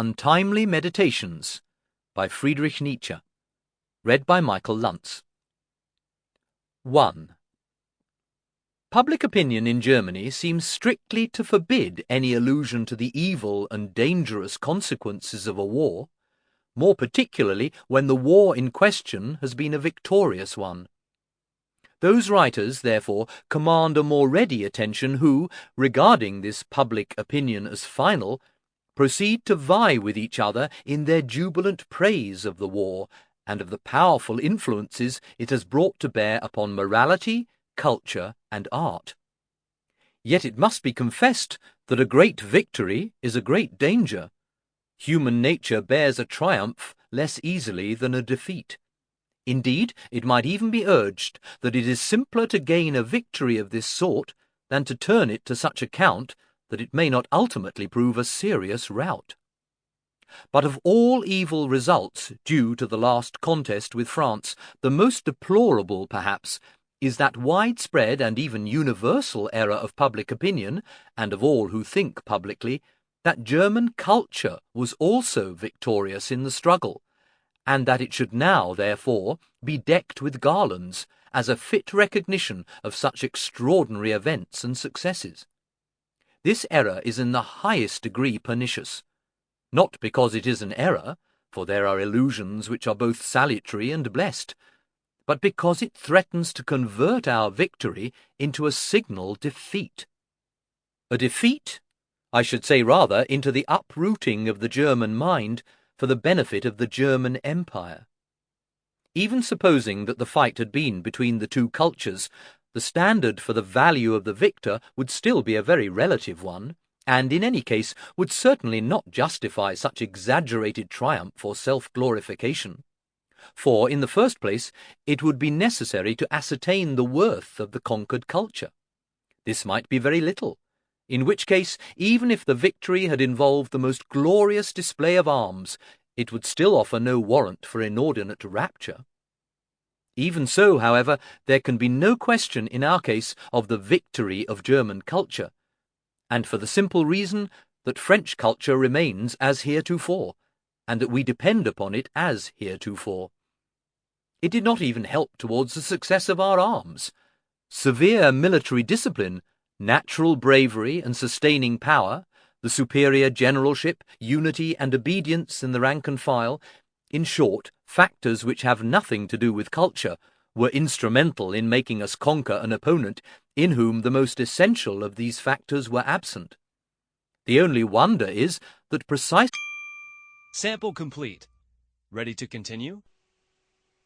Untimely Meditations by Friedrich Nietzsche. Read by Michael Lunts. 1. Public opinion in Germany seems strictly to forbid any allusion to the evil and dangerous consequences of a war, more particularly when the war in question has been a victorious one. Those writers, therefore, command a more ready attention who, regarding this public opinion as final, proceed to vie with each other in their jubilant praise of the war and of the powerful influences it has brought to bear upon morality, culture, and art. Yet it must be confessed that a great victory is a great danger. Human nature bears a triumph less easily than a defeat. Indeed, it might even be urged that it is simpler to gain a victory of this sort than to turn it to such account that it may not ultimately prove a serious rout. But of all evil results due to the last contest with France, the most deplorable, perhaps, is that widespread and even universal error of public opinion, and of all who think publicly, that German culture was also victorious in the struggle, and that it should now, therefore, be decked with garlands as a fit recognition of such extraordinary events and successes. This error is in the highest degree pernicious, not because it is an error, for there are illusions which are both salutary and blessed, but because it threatens to convert our victory into a signal defeat. A defeat, I should say rather, into the uprooting of the German mind for the benefit of the German Empire. Even supposing that the fight had been between the two cultures, the standard for the value of the victor would still be a very relative one, and in any case would certainly not justify such exaggerated triumph or self-glorification. For, in the first place, it would be necessary to ascertain the worth of the conquered culture. This might be very little, in which case, even if the victory had involved the most glorious display of arms, it would still offer no warrant for inordinate rapture. Even so, however, there can be no question in our case of the victory of German culture, and for the simple reason that French culture remains as heretofore, and that we depend upon it as heretofore. It did not even help towards the success of our arms. Severe military discipline, natural bravery and sustaining power, the superior generalship, unity and obedience in the rank and file, in short, factors which have nothing to do with culture, were instrumental in making us conquer an opponent in whom the most essential of these factors were absent. The only wonder is that precisely... Sample complete. Ready to continue?